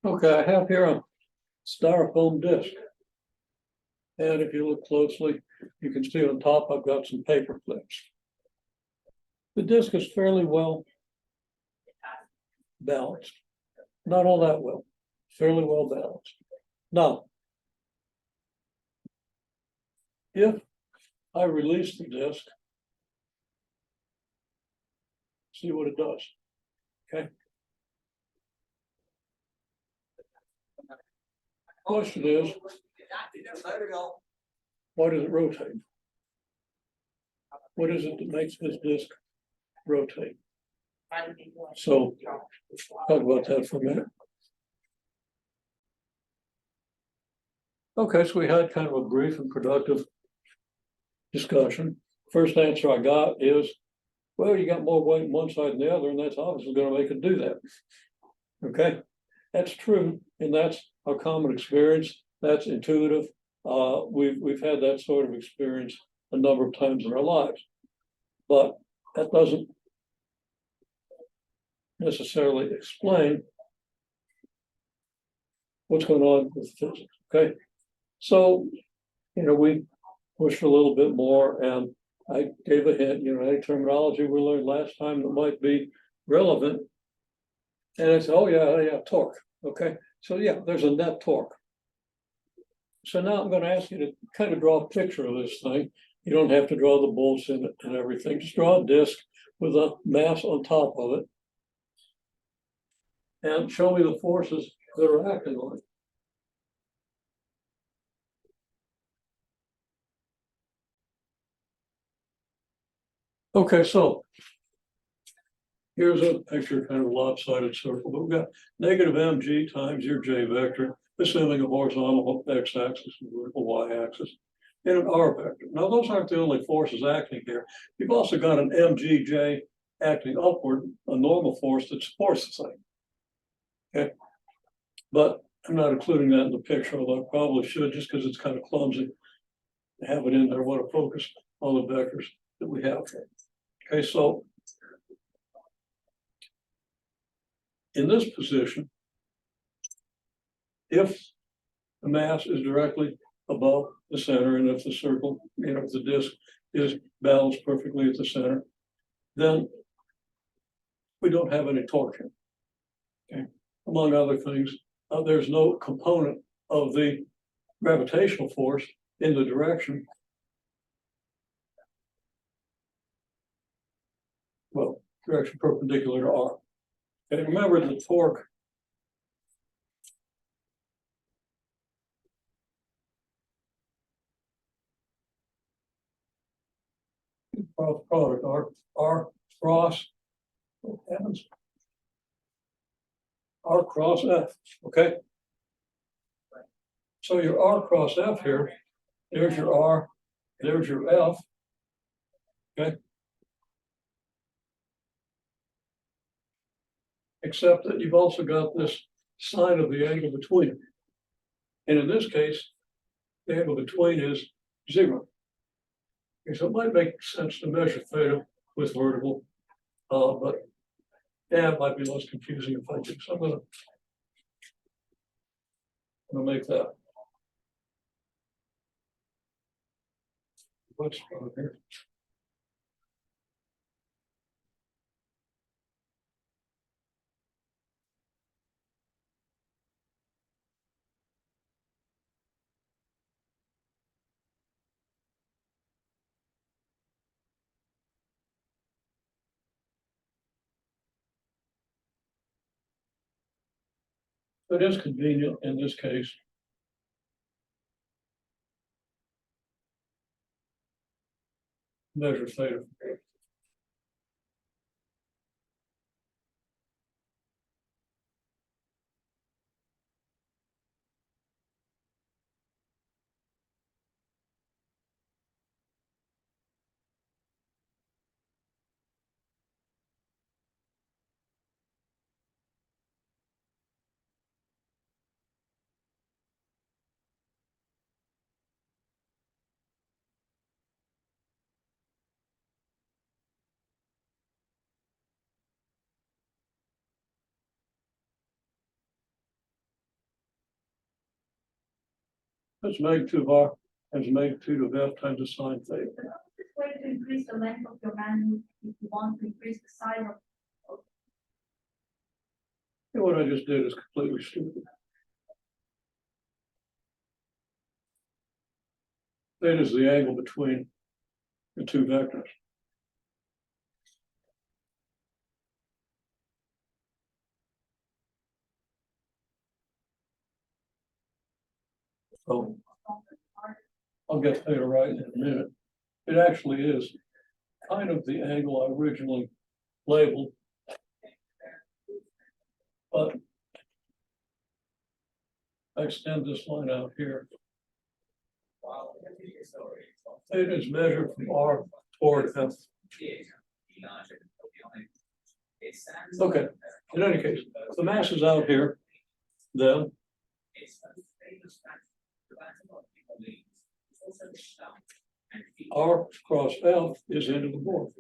Okay, I have here a styrofoam disc. And if you look closely, you can see on top, I've got some paper clips. The disc is fairly well balanced, not all that well, fairly well balanced. Now, if I release the disc, see what it does, okay? Question is, why does it rotate? What is it that makes this disc rotate? So, talk about that for a minute. Okay, so we had kind of a brief and productive discussion. First answer I got is, well, you got more weight on one side than the other, and that's obviously going to make it do that. Okay, that's true, and that's a common experience. That's intuitive. We've had that sort of experience a number of times in our lives, but that doesn't necessarily explain what's going on with physics. Okay, so we pushed a little bit more, and I gave a hint. Any terminology we learned last time that might be relevant, and I said, "Oh yeah, torque." Okay, so yeah, there's a net torque. So now I'm going to ask you to kind of draw a picture of this thing. You don't have to draw the bolts in it and everything. Just draw a disc with a mass on top of it, and show me the forces that are acting on it. Okay, so here's a picture, kind of a lopsided circle, but we've got negative mg times your j vector, assuming a horizontal x-axis and vertical y-axis, and an r vector. Now, those aren't the only forces acting here. You've also got an mgj acting upward, a normal force that supports the thing. Okay, but I'm not including that in the picture, although I probably should, just because it's kind of clumsy to have it in there. I want to focus on the vectors that we have here. Okay, so in this position, if the mass is directly above the center, and if the circle, if the disc is balanced perfectly at the center, then we don't have any torque here. Okay, among other things, there's no component of the gravitational force in the direction. Well, direction perpendicular to r. And remember, the torque product r cross, oh heavens, r cross f. Okay, so your r cross f here, there's your r, there's your f. Okay, except that you've also got this sine of the angle between. And in this case, the angle between is 0. Okay, so it might make sense to measure theta with vertical, but yeah, it might be less confusing if I do. So I'm going to make that. What's wrong here? It is convenient in this case. Measure theta. That's magnitude of R times magnitude of F times the sine theta. This way to increase the length of your man, if you want to increase the size of. And what I just did is completely stupid. Theta is the angle between the two vectors. So I'll get theta right in a minute. It actually is kind of the angle I originally labeled. But I extend this line out here. Theta is measured from R toward F. Okay, in any case, the mass is out here, then R cross F is into the board.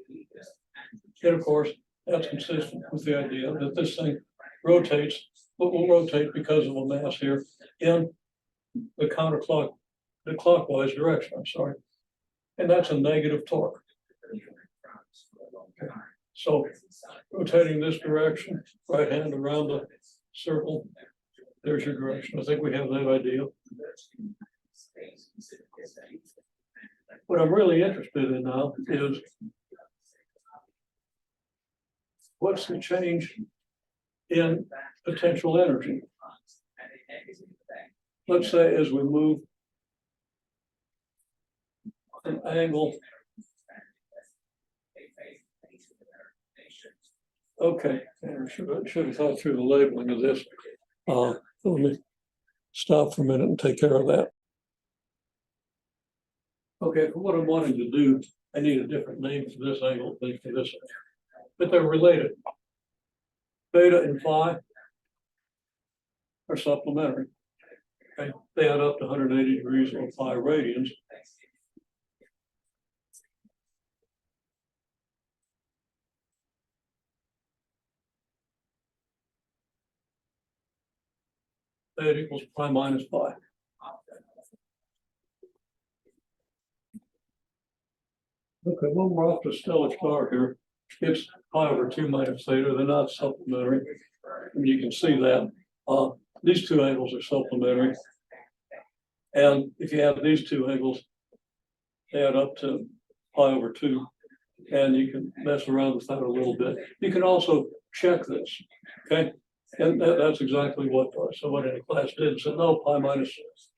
And of course, that's consistent with the idea that this thing rotates, but will rotate because of a mass here in the clockwise direction, I'm sorry. And that's a negative torque. Okay. So rotating this direction, right hand around the circle, there's your direction. I think we have that idea. What I'm really interested in now is what's the change in potential energy? Let's say as we move an angle. Okay, I should have thought through the labeling of this. Let me stop for a minute and take care of that. Okay, for what I'm wanting to do, I need a different name for this angle than for this, but they're related. Theta and phi are supplementary. Okay, they add up to 180 degrees or 5 radians. Theta equals pi minus pi. Okay, well, we're off to stellar star here. It's pi over 2 minus theta. They're not supplementary. And you can see that these two angles are supplementary. And if you have these two angles, they add up to pi over 2. And you can mess around with that a little bit. You can also check this, okay? And that's exactly what somebody in the class did. Said, no, pi minus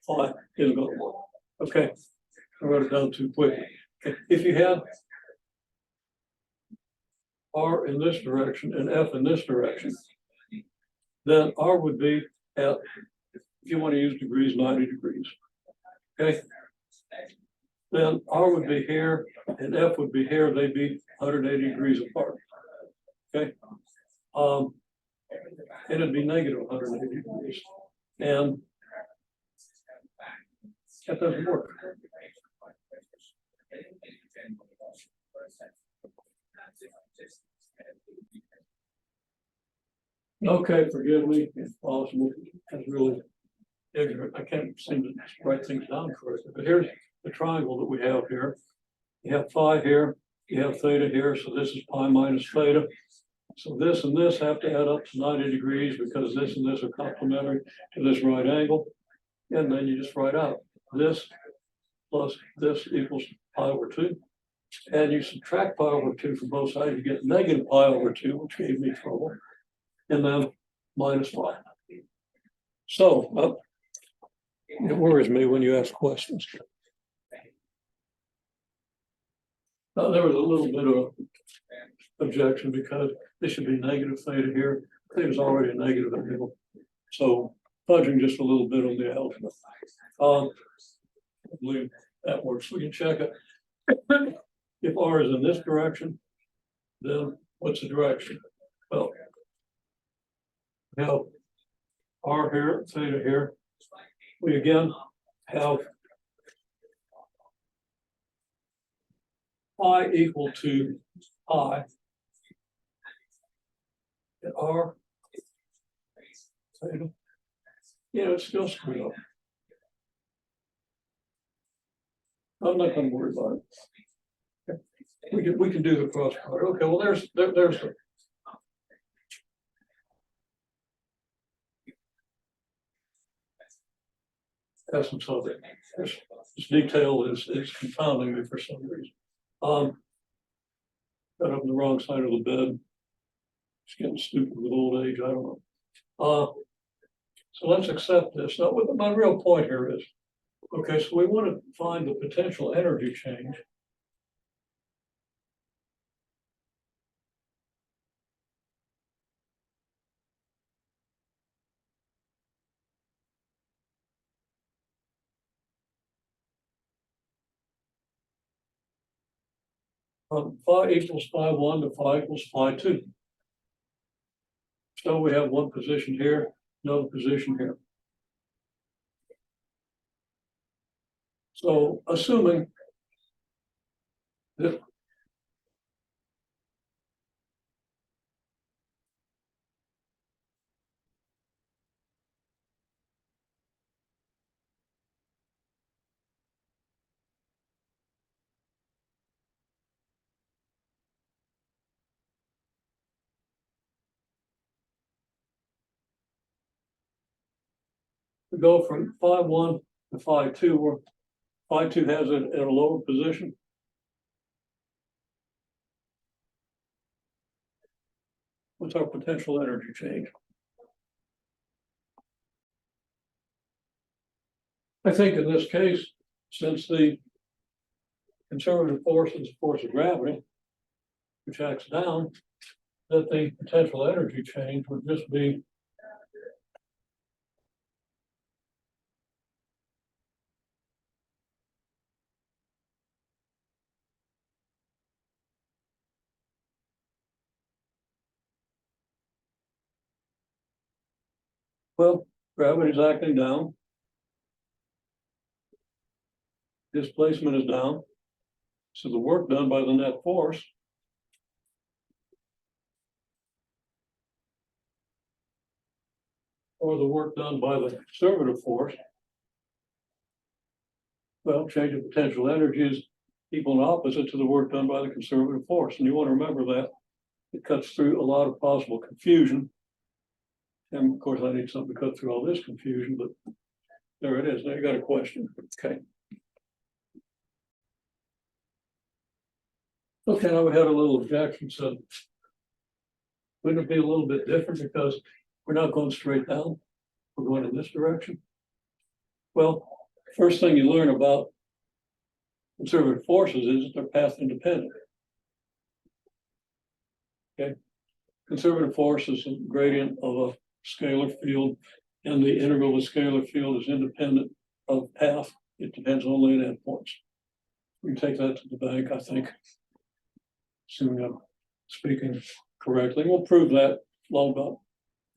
phi isn't going to work. Okay, I wrote it down too quickly. Okay. If you have R in this direction and F in this direction, then R would be at, if you want to use degrees, 90 degrees. Okay. Then R would be here and F would be here. They'd be 180 degrees apart. Okay. And it'd be negative 180 degrees. And that doesn't work. Okay, forgive me if possible. It's really ignorant. I can't seem to write things down correctly. But here's the triangle that we have here. You have phi here, you have theta here, so this is pi minus theta. So this and this have to add up to 90 degrees because this and this are complementary to this right angle. And then you just write out this plus this equals pi over 2. And you subtract pi over 2 from both sides, you get negative pi over 2, which gave me trouble. And then minus pi. So it worries me when you ask questions. There was a little bit of objection because this should be negative theta here. Theta is already a negative angle. So fudging just a little bit on the algebra. I believe that works. We can check it. If R is in this direction, then what's the direction? Well, we have R here, theta here. We again have pi equal to pi. And R theta. Yeah, it's still screwed up. I'm not gonna worry about it. Okay. We can do the cross product. Okay, well, there's the. Essence of it. This detail is confounding me for some reason. Got up on the wrong side of the bed. It's getting stupid with old age, I don't know. So let's accept this. Now, what my real point here is, okay, so we want to find the potential energy change. Phi equals phi one to phi equals phi two. So we have one position here, another position here. So assuming that we go from phi one to phi two, where phi two has it at a lower position. What's our potential energy change? I think in this case, since the conservative force is the force of gravity, which acts down, that the potential energy change would just be well, gravity is acting down. Displacement is down. So the work done by the net force or the work done by the conservative force, well, change of potential energy is equal and opposite to the work done by the conservative force. And you want to remember that it cuts through a lot of possible confusion. And of course, I need something to cut through all this confusion, but there it is. Now you got a question. Okay. Okay, now we had a little objection. So wouldn't it be a little bit different because we're not going straight down? We're going in this direction. Well, first thing you learn about conservative forces is that they're path independent. Okay. Conservative force is a gradient of a scalar field, and the integral of the scalar field is independent of path. It depends only on endpoints. We can take that to the bank, I think. Assuming I'm speaking correctly. We'll prove that long about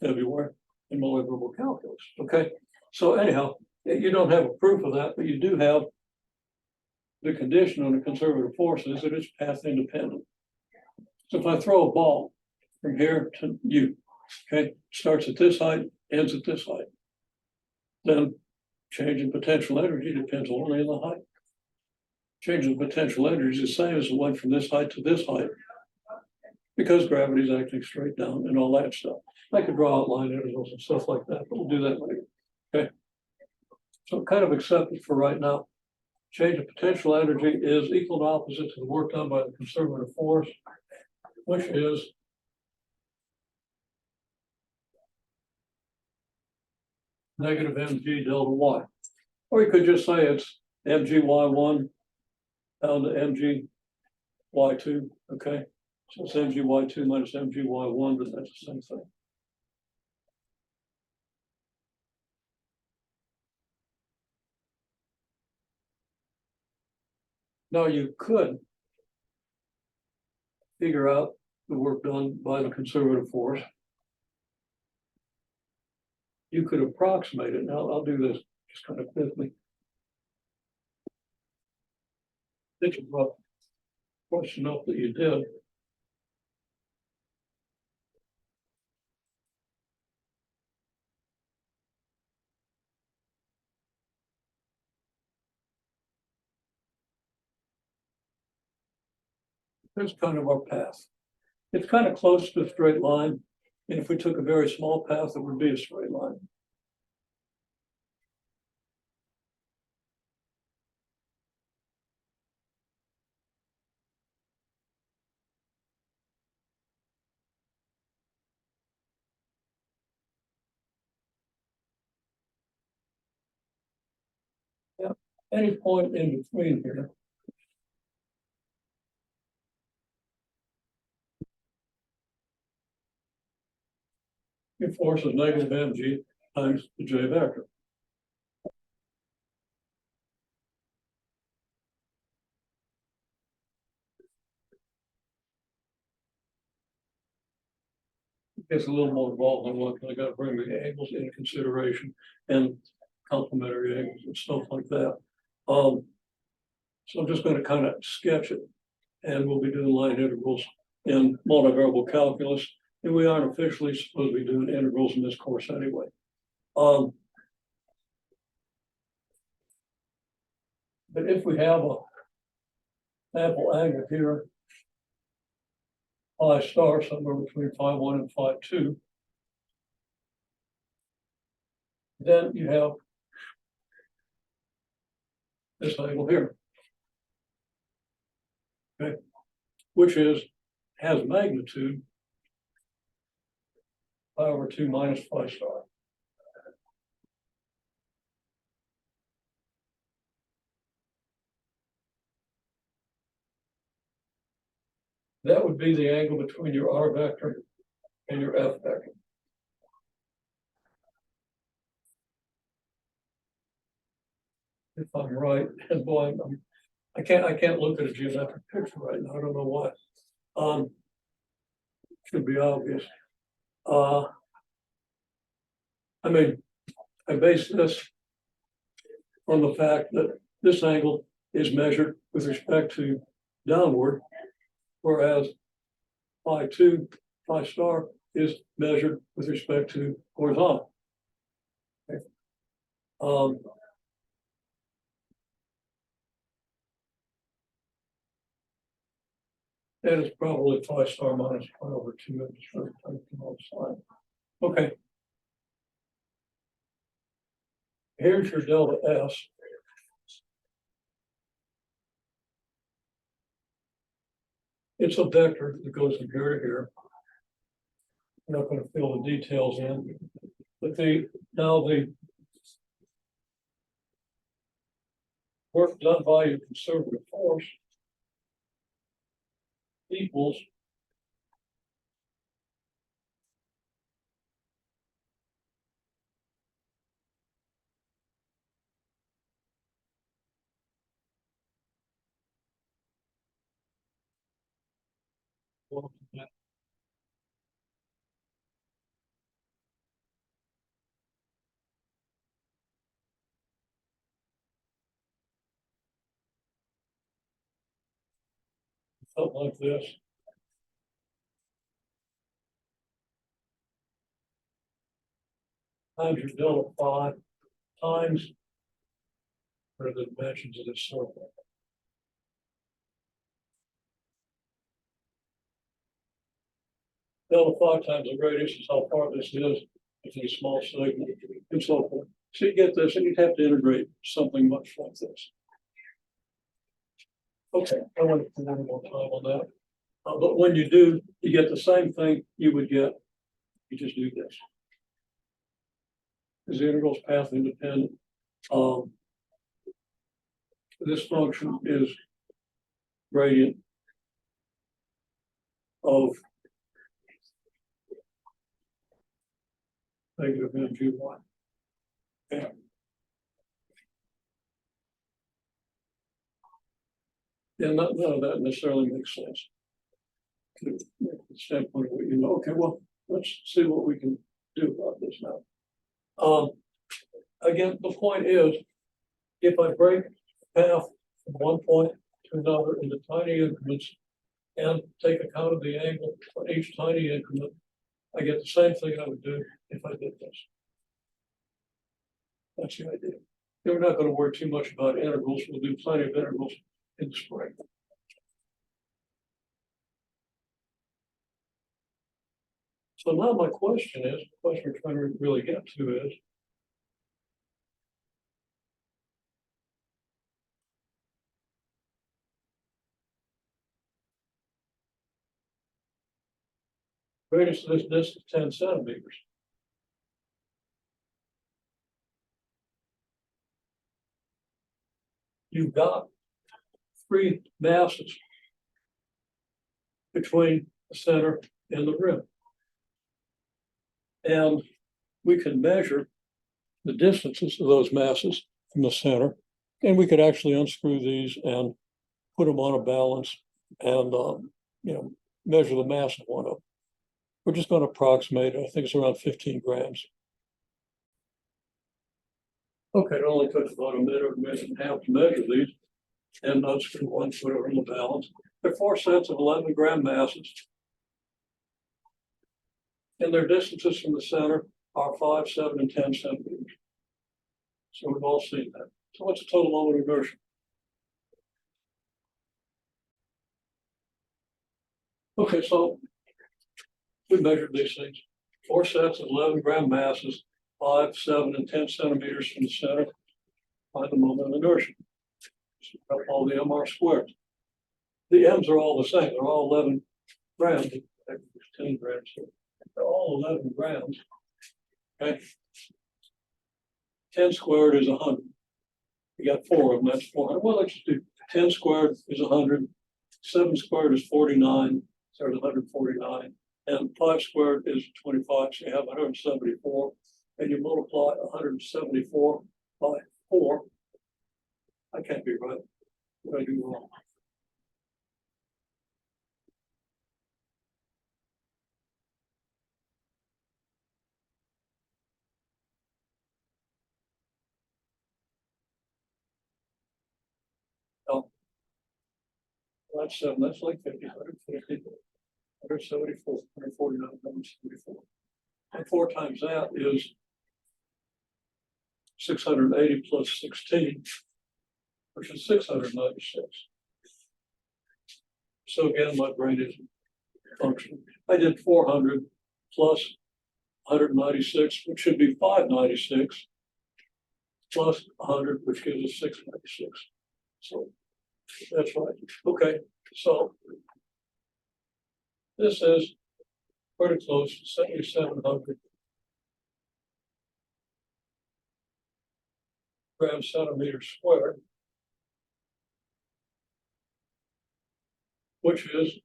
February in molecular calculus. Okay. So anyhow, you don't have a proof of that, but you do have the condition on a conservative force is that it's path independent. So if I throw a ball from here to you, okay, starts at this height, ends at this height, then change in potential energy depends only on the height. Change in potential energy is the same as the one from this height to this height, because gravity is acting straight down and all that stuff. I could draw outline intervals and stuff like that, but we'll do that later. Okay. So kind of accept it for right now. Change of potential energy is equal and opposite to the work done by the conservative force, which is negative mg delta y. Or you could just say it's mgy1 down to mgy2, okay? So it's mgy2 minus mgy1, but that's the same thing. Now you could figure out the work done by the conservative force. You could approximate it. Now I'll do this just kind of quickly. Think about question up that you did. Here's kind of our path. It's kind of close to a straight line. And if we took a very small path, it would be a straight line. Yeah, any point in between here. Your force is negative mg times the j vector. It's a little more involved than one, I gotta bring the angles into consideration and complementary angles and stuff like that. So I'm just gonna kind of sketch it, and we'll be doing line integrals in multivariable calculus, and we aren't officially supposed to be doing integrals in this course anyway. But if we have a sample angle here, phi star somewhere between phi1 and phi2, then you have this angle here. Okay, which has magnitude pi over 2 minus phi star. That would be the angle between your r vector and your f vector. If I'm right, and boy, I can't look at a geometric picture right now. I don't know why. Should be obvious. I mean, I base this on the fact that this angle is measured with respect to downward, whereas phi2, phi star is measured with respect to horizontal. Okay. And it's probably phi star minus pi over 2. I'm just trying to type them all side. Okay. Here's your delta S. It's a vector that goes from here to here. I'm not going to fill the details in, but now the work done by your conservative force equals something like this. Times your delta phi times what are the dimensions of this circle. Delta phi times the radius is how far this is. It's a small segment and so forth. So you get this, and you'd have to integrate something much like this. Okay, I want to put a little more time on that. But when you do, you get the same thing you would get. You just do this. Because the integral's path independent. This function is gradient of negative mg1. Okay. Yeah, none of that necessarily makes sense. To the standpoint of what you know. Okay, well, let's see what we can do about this now. Again, the point is, if I break the path from one point to another into tiny increments and take account of the angle for each tiny increment, I get the same thing I would do if I did this. That's the idea. We're not going to worry too much about integrals. We'll do plenty of integrals in the spring. So now my question is, the question we're trying to really get to is, radius of this disc is 10 centimeters. You've got three masses between the center and the rim. And we can measure the distances of those masses from the center. And we could actually unscrew these and put them on a balance and, measure the mass of one of them. We're just going to approximate it. I think it's around 15 grams. Okay, it only took about a minute or a minute and a half to measure these and unscrew one, put it in the balance. They're 4 sets of 11-gram masses. And their distances from the center are 5, 7, and 10 centimeters. So we've all seen that. So what's the total moment of inertia? Okay, so we measured these things. 4 sets of 11-gram masses, 5, 7, and 10 centimeters from the center. Find the moment of inertia. So all the MR squared. The M's are all the same. They're all 11 grams. 10 grams. They're all 11 grams. Okay. 10 squared is 100. You got 4 of them, that's 400. Well, let's just do 10 squared is 100. 7 squared is 49. So there's 149. And 5 squared is 25. So you have 174. And you multiply 174 by 4. I can't be right. What did I do wrong? Oh, that's 7. That's like 50, 150, 174, 149, 174. And 4 times that is 680 plus 16, which is 696. So again, my brain isn't functioning. I did 400 plus 196, which should be 596, plus 100, which gives us 696. So that's right. Okay, so this is pretty close to 7,700 grams centimeters squared, which is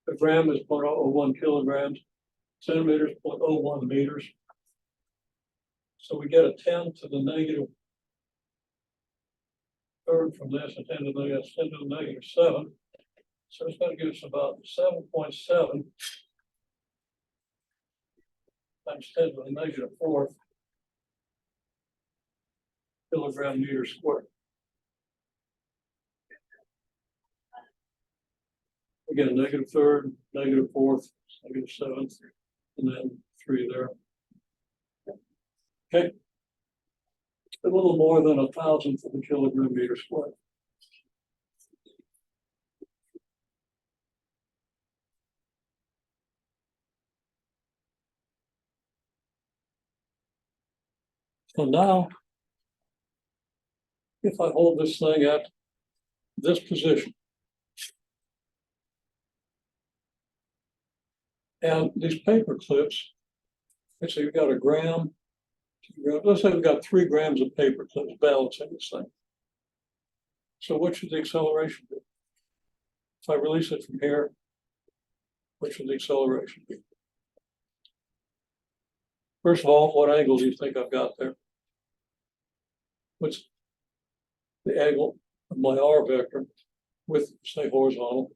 a gram is 0.001 kilograms, centimeters 0.01 meters. So we get a 10 to the negative third from this, a 10 to the 10 to the negative 7. So it's going to give us about 7.7 times 10 to the negative fourth kilogram meter squared. Again, a negative third, negative fourth, negative seventh, and then 3 there. Okay. A little more than 1,000th of a kilogram meter squared. So now, if I hold this thing at this position, and these paper clips, let's say you've got a gram, 2 grams, let's say we've got 3 grams of paper clips balancing this thing. So what should the acceleration be? If I release it from here, what should the acceleration be? First of all, what angle do you think I've got there? What's the angle of my R vector with, say, horizontal?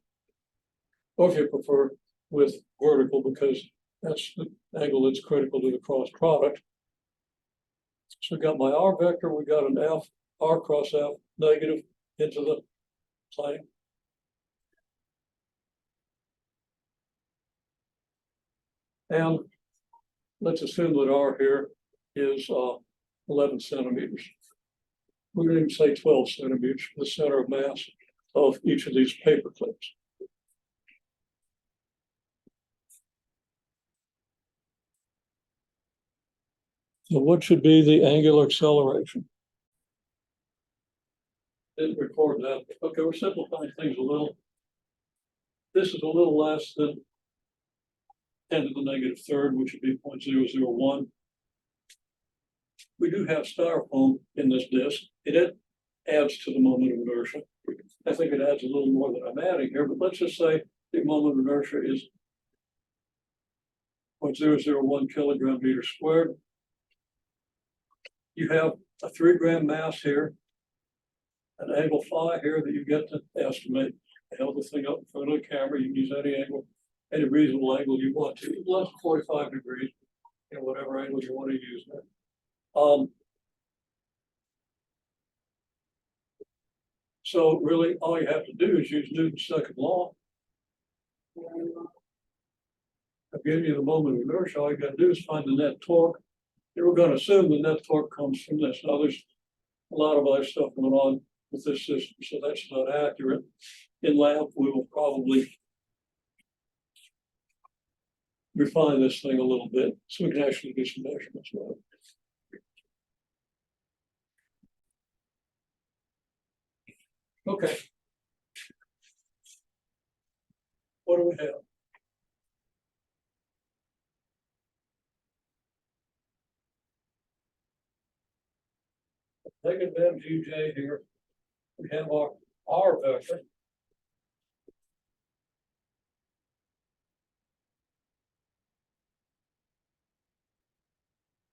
Or if you prefer, with vertical, because that's the angle that's critical to the cross product. So we got my R vector, we got an F, R cross F, negative into the plane. And let's assume that R here is 11 centimeters. We didn't even say 12 centimeters for the center of mass of each of these paper clips. So what should be the angular acceleration? Didn't record that. Okay, we're simplifying things a little. This is a little less than 10 to the negative third, which would be 0.001. We do have styrofoam in this disc. It adds to the moment of inertia. I think it adds a little more than I'm adding here, but let's just say the moment of inertia is 0.001 kilogram meter squared. You have a 3 gram mass here, an angle phi here that you get to estimate. I held the thing up in front of the camera. You can use any angle, any reasonable angle you want to, less than 45 degrees, you know, whatever angle you want to use there. So really, all you have to do is use Newton's second law. I've given you the moment of inertia. All you got to do is find the net torque. And we're going to assume the net torque comes from this. Now, there's a lot of other stuff going on with this system, so that's not accurate. In lab, we will probably refine this thing a little bit so we can actually do some measurements with it. Okay. What do we have? Negative MGJ here. We have our R vector.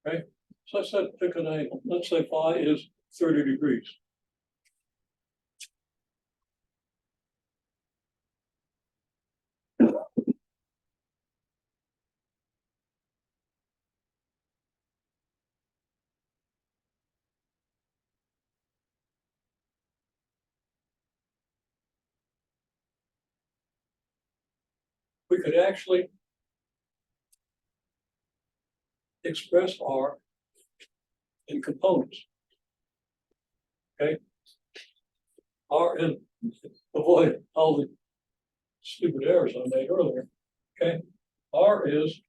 Okay, so I said pick an angle. Let's say phi is 30 degrees. We could actually express R in components. Okay. R, and avoid all the stupid errors I made earlier. Okay. R is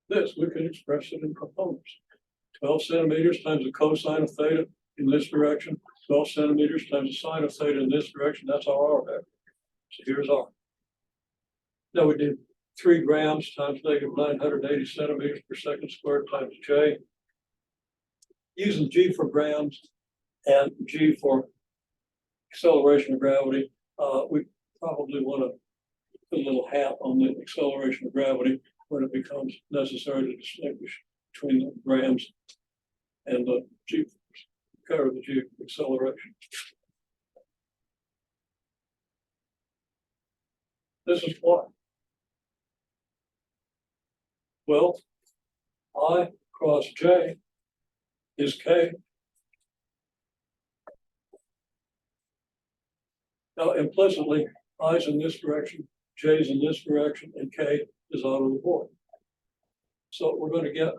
this. We can express it in components. 12 centimeters times the cosine of theta in this direction, 12 centimeters times the sine of theta in this direction. That's our R vector. So here's R. Now we did 3 grams times negative 980 centimeters per second squared times J. Using G for grams and G for acceleration of gravity, we probably want to put a little hat on the acceleration of gravity when it becomes necessary to distinguish between the grams and the G force, cover the G acceleration. This is why. Well, I cross J is K. Now, implicitly, I is in this direction, J is in this direction, and K is out of the board. So we're going to get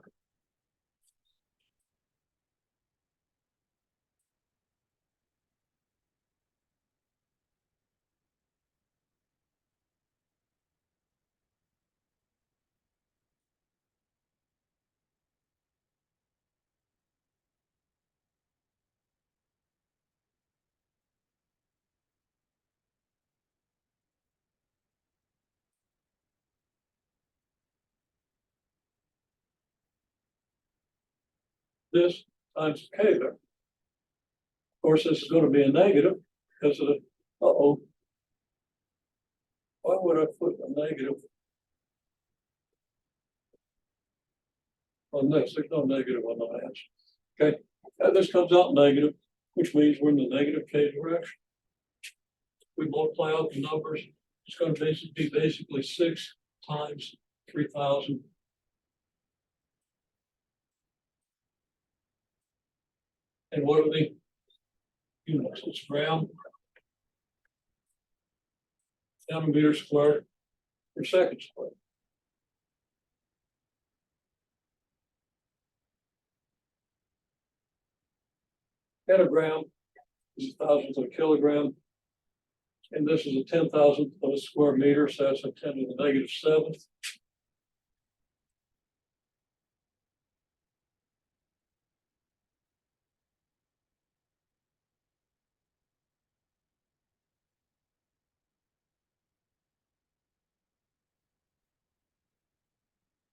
this times K there. Of course, this is going to be a negative because of the, Why would I put a negative on this? There's no negative on the last. Okay, and this comes out negative, which means we're in the negative K direction. We multiply out the numbers, it's gonna be basically 6 times 3,000. And what are the units? It's gram centimeter squared per second squared. And a gram is a thousandth of a kilogram. And this is a 10,000th of a square meter, so that's a 10 to the negative 7th.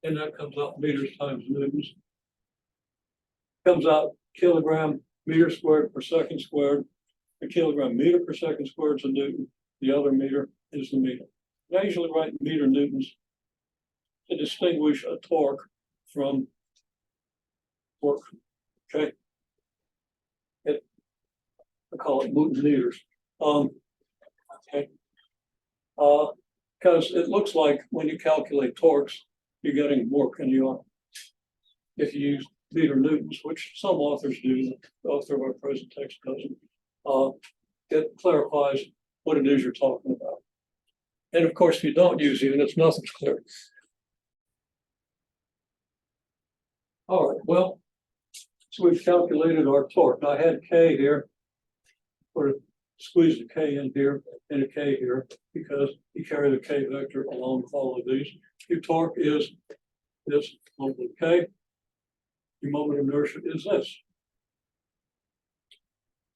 And that comes out meters times newtons. Comes out kilogram meter squared per second squared. A kilogram meter per second squared is a newton. The other meter is the meter. And I usually write meter newtons to distinguish a torque from work. Okay. I call it Newton meters. Okay. Because it looks like when you calculate torques, you're getting more than you are if you use meter newtons, which some authors do. The author of our present text doesn't. It clarifies what it is you're talking about. And of course, if you don't use units, nothing's clear. All right, well, so we've calculated our torque. Now, I had K here, squeeze a K in here and a K here because you carry the K vector along with all of these. Your torque is this over K. Your moment of inertia is this.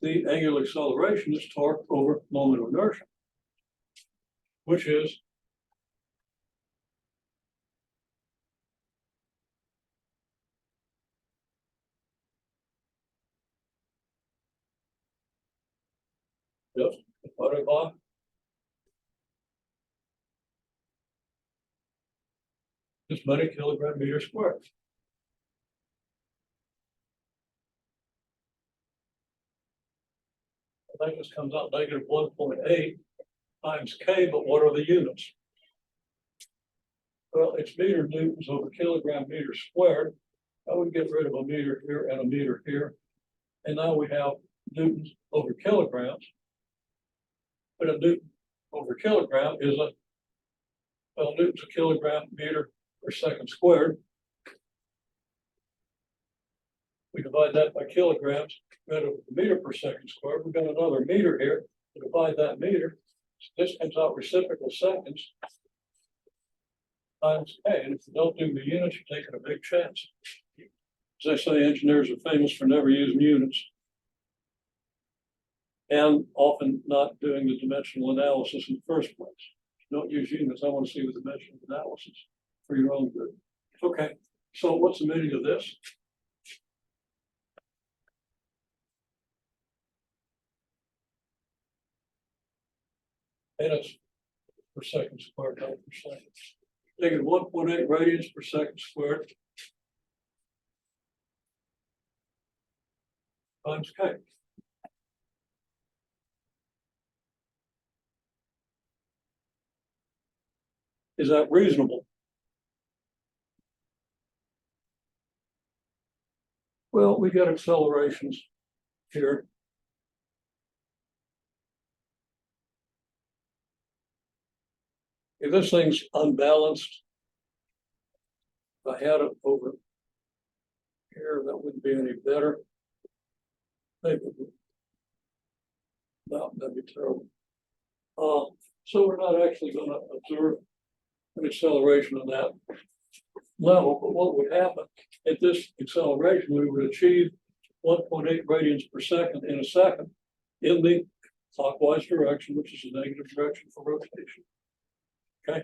The angular acceleration is torque over moment of inertia, which is just divided by this many kilogram meter squared. I think this comes out negative 1.8 times K, but what are the units? Well, it's meter newtons over kilogram meter squared. I would get rid of a meter here and a meter here. And now we have newtons over kilograms. But a newton over kilogram is newtons a kilogram meter per second squared. We divide that by kilograms, rid of the meter per second squared. We've got another meter here to divide that meter. So this comes out reciprocal seconds times K. And if you don't do the units, you're taking a big chance. As I say, engineers are famous for never using units and often not doing the dimensional analysis in the first place. Don't use units. I want to see the dimensional analysis for your own good. Okay, so what's the meaning of this? And it's per second squared, not per second. Negative 1.8 radians per second squared times K. Is that reasonable? Well, we got accelerations here. If this thing's unbalanced, if I had it over here, that wouldn't be any better. Maybe. No, that'd be terrible. So we're not actually going to observe an acceleration on that level, but what would happen at this acceleration, we would achieve 1.8 radians per second in a second in the clockwise direction, which is the negative direction for rotation. Okay.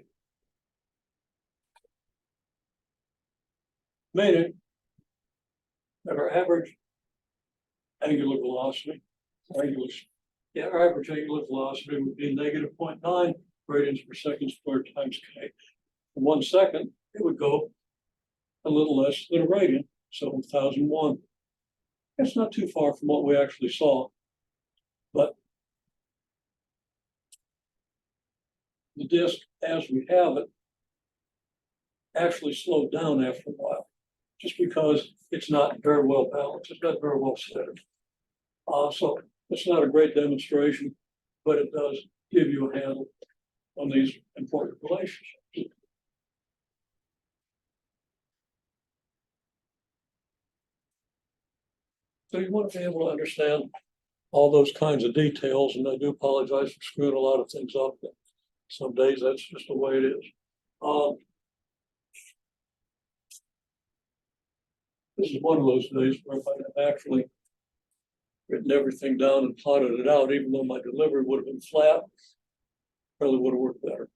Meaning that our average angular velocity, our average angular velocity would be negative 0.9 radians per second squared times K. In 1 second, it would go a little less than a radian, 7,001. It's not too far from what we actually saw, but the disk, as we have it, actually slowed down after a while, just because it's not very well balanced. It's not very well centered. So it's not a great demonstration, but it does give you a handle on these important relationships. So you want to be able to understand all those kinds of details, and I do apologize for screwing a lot of things up, but some days that's just the way it is. This is one of those days where if I had actually written everything down and plotted it out, even though my delivery would have been flat, probably would have worked better.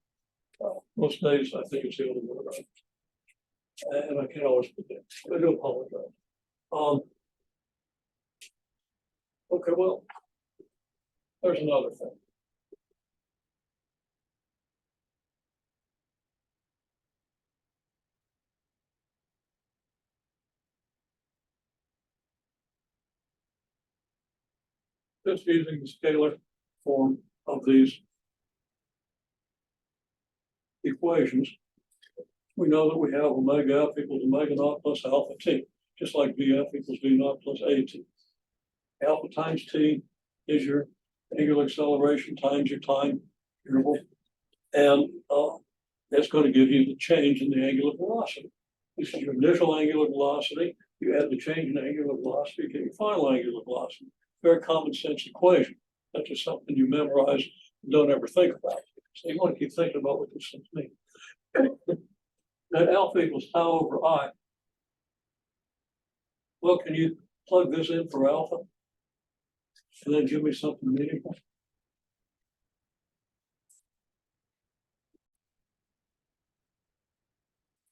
Most days, I think it's the other way around. And I can't always predict. I do apologize. Okay, well, there's another thing. Just using the scalar form of these equations, we know that we have omega f equals omega naught plus alpha t, just like vf equals v naught plus at. Alpha times t is your angular acceleration times your time interval, and that's going to give you the change in the angular velocity. This is your initial angular velocity. You add the change in angular velocity, get your final angular velocity. Very common sense equation. That's just something you memorize and don't ever think about. So you want to keep thinking about what this things mean. That alpha equals tau over I. Well, can you plug this in for alpha? And then give me something meaningful?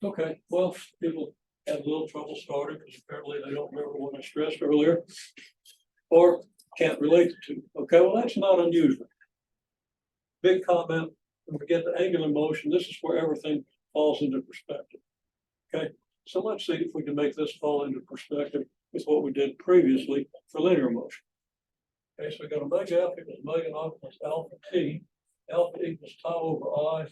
Okay, well, people have a little trouble starting because apparently they don't remember what I stressed earlier, or can't relate to. Okay, well, that's not unusual. Big comment, when we get the angular motion, this is where everything falls into perspective. Okay, so let's see if we can make this fall into perspective with what we did previously for linear motion. Okay, so we got omega f equals omega naught plus alpha t. Alpha equals tau over I.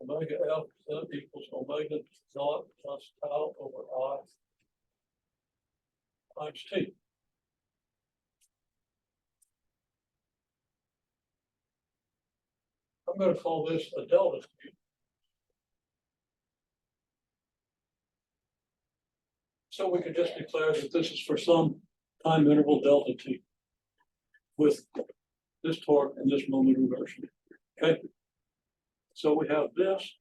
Omega f equals omega naught plus tau over I times t. I'm going to call this a delta t. So we can just declare that this is for some time interval delta t with this torque and this moment of inertia. Okay. So we have this.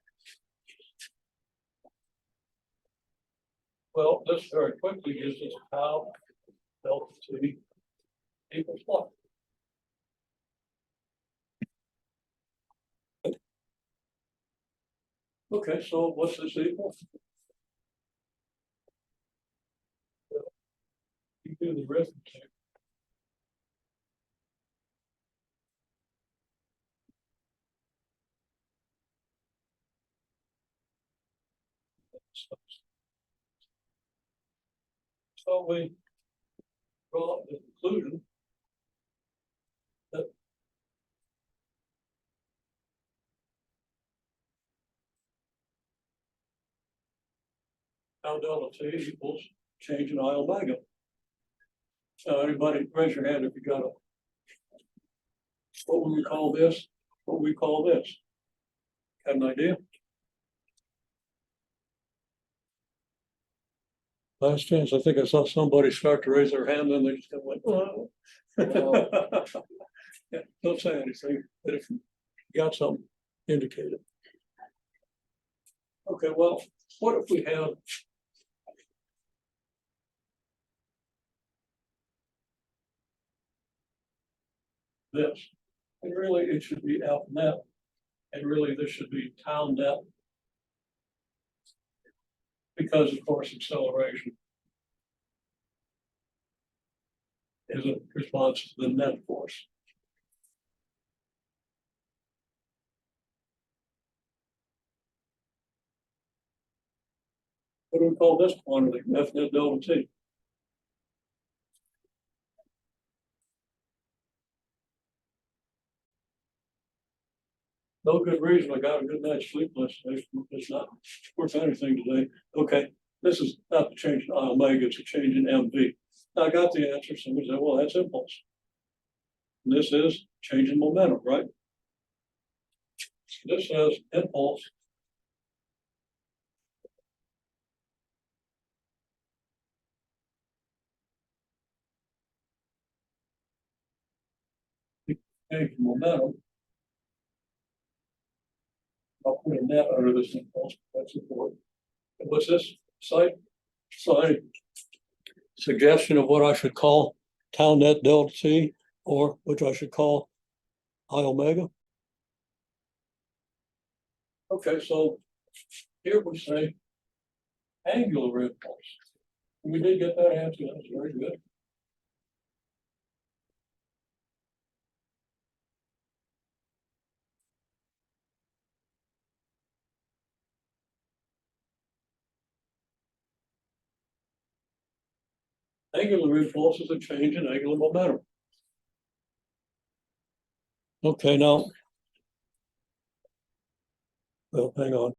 Well, this very quickly gives us tau delta t equals what? Okay, so what's this equal? You do the arithmetic. So we draw the conclusion that tau delta t equals change in I omega. So anybody raise your hand if you got a, what would we call this? What we call this? Got an idea? Last chance. I think I saw somebody start to raise their hand and they just kind of went, oh. Yeah, don't say anything, but if you got something, indicate it. Okay, well, what if we have this? And really, it should be alpha net. And really, this should be tau net. Because, of course, acceleration is a response to the net force. What do we call this quantity? F net delta T. No good reason. I got a good night's sleep last night. It's not worth anything today. Okay, this is not the change in omega, it's a change in MV. Now I got the answer. Somebody said, well, that's impulse. And this is change in momentum, right? This says impulse. Change in momentum. I'll put a net under this impulse. That's important. And what's this? Site? Suggestion of what I should call tau net delta T, or which I should call I omega. Okay, so here we say angular impulse. We did get that answer. That's very good. Angular impulse is a change in angular momentum. Okay, now. Well, hang on.